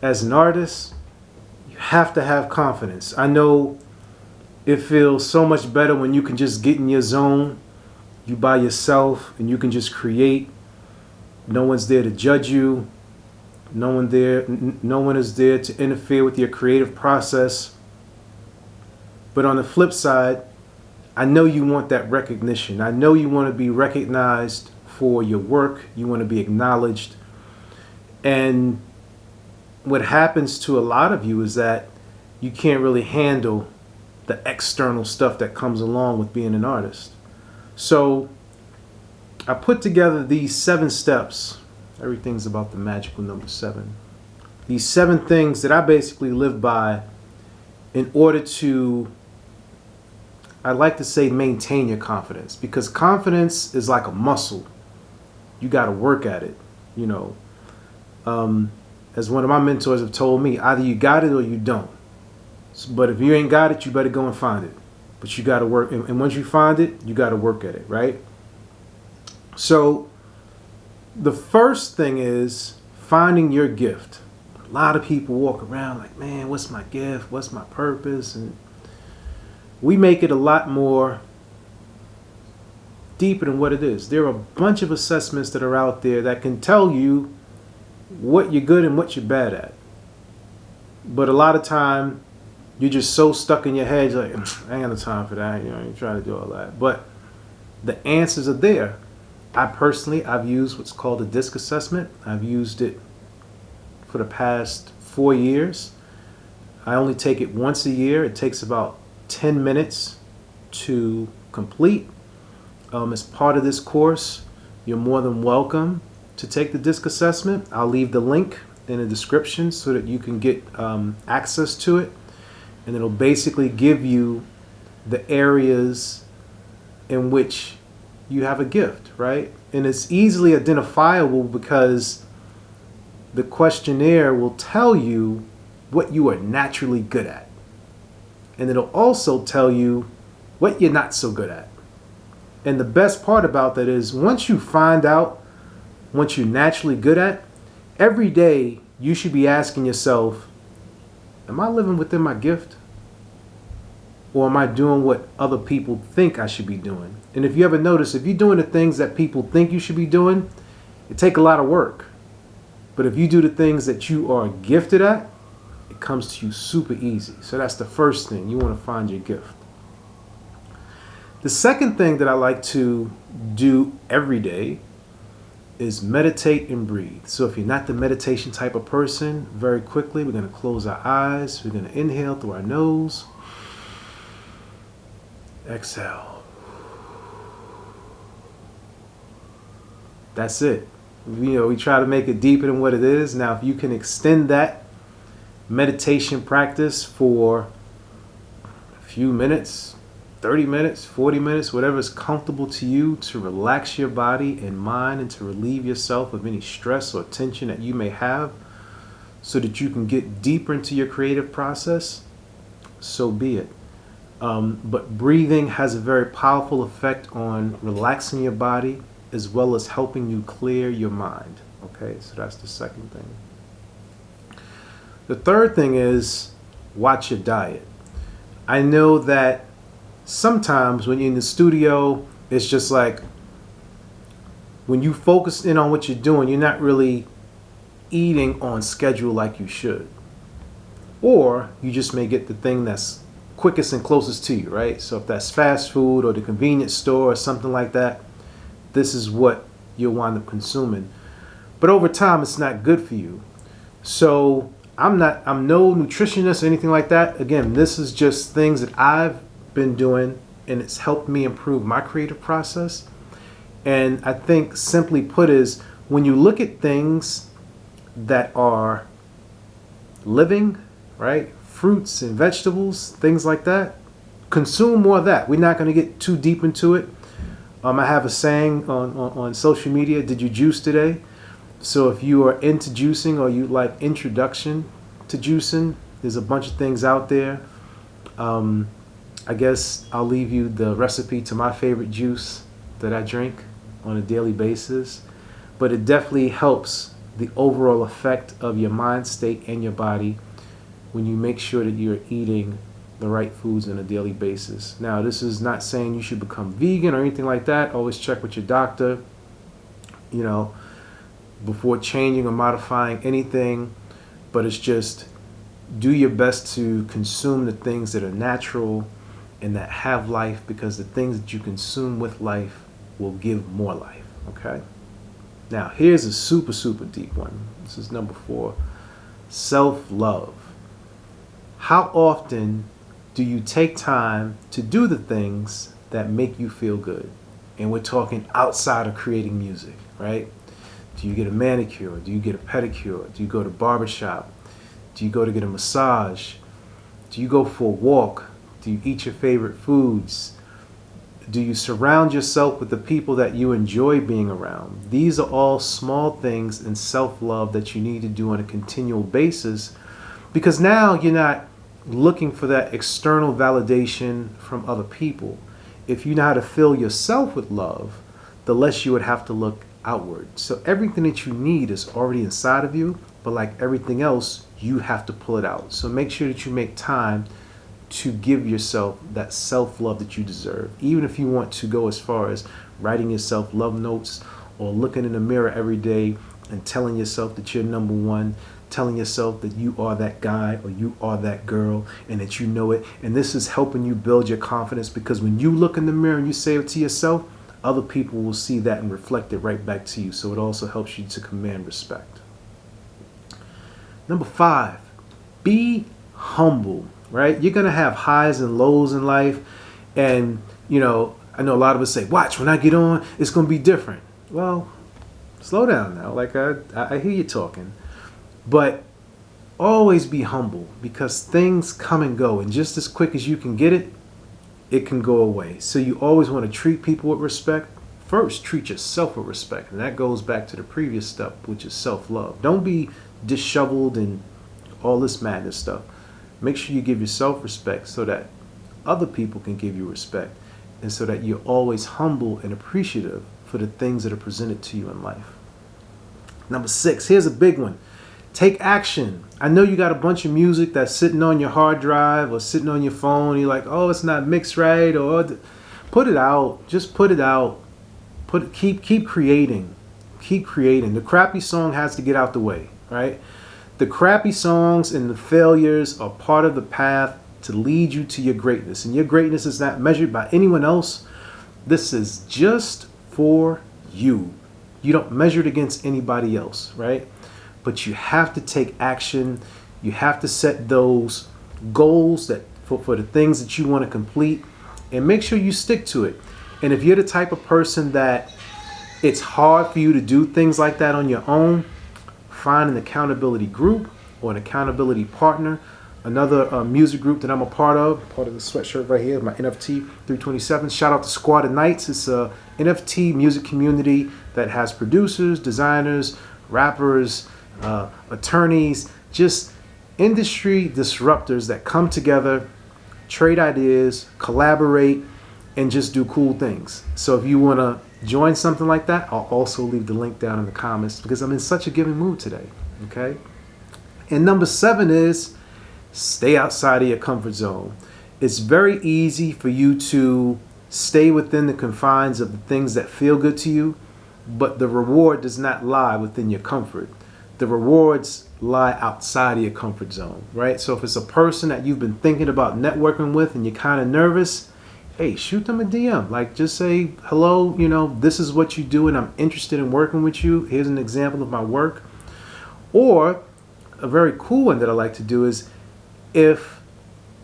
as an artist, you have to have confidence. I know it feels so much better when you can just get in your zone, you by yourself, and you can just create. No one's there to judge you. No one is there to interfere with your creative process. But on the flip side, I know you want that recognition. I know you want to be recognized for your work. You want to be acknowledged. And what happens to a lot of you is that you can't really handle the external stuff that comes along with being an artist. So I put together these 7 steps. Everything's about the magical number 7. These 7 things that I basically live by in order to, I like to say, maintain your confidence, because confidence is like a muscle. You got to work at it, you know. As one of my mentors have told me, either you got it or you don't. But if you ain't got it, you better go and find it. But you got to work. And once you find it, you got to work at it, right? So the first thing is finding your gift. A lot of people walk around like, man, what's my gift? What's my purpose? And we make it a lot more deeper than what it is. There are a bunch of assessments that are out there that can tell you what you're good and what you're bad at. But a lot of time, you're just so stuck in your head, you're like, I ain't got no time for that. You know, you're trying to do all that. But the answers are there. I've used what's called a DISC assessment. I've used it for the past 4 years. I only take it once a year. It takes about 10 minutes to complete. As part of this course, you're more than welcome to take the DISC assessment. I'll leave the link in the description so that you can get access to it. And it'll basically give you the areas in which you have a gift, right? And it's easily identifiable because the questionnaire will tell you what you are naturally good at. And it'll also tell you what you're not so good at. And the best part about that is once you find out what you're naturally good at, every day you should be asking yourself, am I living within my gift? Or am I doing what other people think I should be doing? And if you ever notice, if you're doing the things that people think you should be doing, it takes a lot of work. But if you do the things that you are gifted at, it comes to you super easy. So that's the first thing. You want to find your gift. The second thing that I like to do every day is meditate and breathe. So if you're not the meditation type of person, very quickly, we're going to close our eyes. We're going to inhale through our nose. Exhale. That's it. We try to make it deeper than what it is. Now, if you can extend that meditation practice for a few minutes, 30 minutes, 40 minutes, whatever is comfortable to you to relax your body and mind and to relieve yourself of any stress or tension that you may have so that you can get deeper into your creative process, so be it. But breathing has a very powerful effect on relaxing your body as well as helping you clear your mind. Okay, so that's the second thing. The third thing is watch your diet. I know that sometimes when you're in the studio, it's just like when you focus in on what you're doing, you're not really eating on schedule like you should. Or you just may get the thing that's quickest and closest to you, right? So if that's fast food or the convenience store or something like that, this is what you'll wind up consuming. But over time, it's not good for you. So I'm no nutritionist or anything like that. Again, this is just things that I've been doing and it's helped me improve my creative process. And I think simply put is when you look at things that are living, right? Fruits and vegetables, things like that, consume more of that. We're not going to get too deep into it. I have a saying on social media, did you juice today? So if you are into juicing or you like introduction to juicing, there's a bunch of things out there. I guess I'll leave you the recipe to my favorite juice that I drink on a daily basis. But it definitely helps the overall effect of your mind state and your body when you make sure that you're eating the right foods on a daily basis. Now, this is not saying you should become vegan or anything like that. Always check with your doctor, you know, before changing or modifying anything. But it's just do your best to consume the things that are natural and that have life, because the things that you consume with life will give more life, okay? Now, here's a super, super deep one. This is number 4, self-love. How often do you take time to do the things that make you feel good? And we're talking outside of creating music, right? Do you get a manicure? Do you get a pedicure? Do you go to barbershop? Do you go to get a massage? Do you go for a walk? Do you eat your favorite foods? Do you surround yourself with the people that you enjoy being around? These are all small things in self-love that you need to do on a continual basis, because now you're not looking for that external validation from other people. If you know how to fill yourself with love, the less you would have to look outward. So everything that you need is already inside of you, but like everything else, you have to pull it out. So make sure that you make time to give yourself that self-love that you deserve. Even if you want to go as far as writing yourself love notes or looking in the mirror every day and telling yourself that you're number one, telling yourself that you are that guy or you are that girl and that you know it. And this is helping you build your confidence, because when you look in the mirror and you say it to yourself, other people will see that and reflect it right back to you. So it also helps you to command respect. Number 5, be humble, right? You're going to have highs and lows in life. And, you know, I know a lot of us say, watch, when I get on, it's going to be different. Well, slow down now. Like, I hear you talking. But always be humble, because things come and go. And just as quick as you can get it, it can go away. So you always want to treat people with respect. First, treat yourself with respect. And that goes back to the previous step, which is self-love. Don't be disheveled and all this madness stuff. Make sure you give yourself respect so that other people can give you respect, and so that you're always humble and appreciative for the things that are presented to you in life. Number 6, here's a big one. Take action. I know you got a bunch of music that's sitting on your hard drive or sitting on your phone. You're like, oh, it's not mixed right. Or put it out. Just put it out. Keep creating. Keep creating. The crappy song has to get out the way, right? The crappy songs and the failures are part of the path to lead you to your greatness. And your greatness is not measured by anyone else. This is just for you. You don't measure it against anybody else, right? But you have to take action. You have to set those goals that for the things that you want to complete, and make sure you stick to it. And if you're the type of person that it's hard for you to do things like that on your own, find an accountability group or an accountability partner. Another music group that I'm a part of the sweatshirt right here, my NFT 327. Shout out to Squad of Nights. It's a NFT music community that has producers, designers, rappers, attorneys, just industry disruptors that come together, trade ideas, collaborate, and just do cool things. So if you want to join something like that, I'll also leave the link down in the comments, because I'm in such a giving mood today. Okay. And number 7 is stay outside of your comfort zone. It's very easy for you to stay within the confines of the things that feel good to you, but the reward does not lie within your comfort. The rewards lie outside of your comfort zone, right? So if it's a person that you've been thinking about networking with and you're kind of nervous, hey, shoot them a DM. Like, just say, hello, you know, this is what you do and I'm interested in working with you. Here's an example of my work. Or a very cool one that I like to do is, if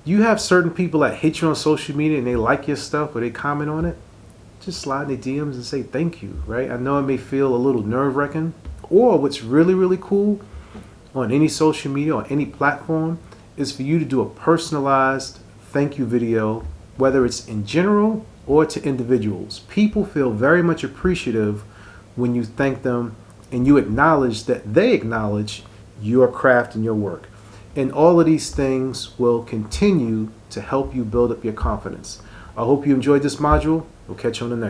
you have certain people that hit you on social media and they like your stuff or they comment on it, just slide in their DMs and say thank you, right? I know it may feel a little nerve-wracking. Or what's really, really cool on any social media or any platform is for you to do a personalized thank you video, whether it's in general or to individuals. People feel very much appreciative when you thank them and you acknowledge that they acknowledge your craft and your work. And all of these things will continue to help you build up your confidence. I hope you enjoyed this module. We'll catch you on the next one.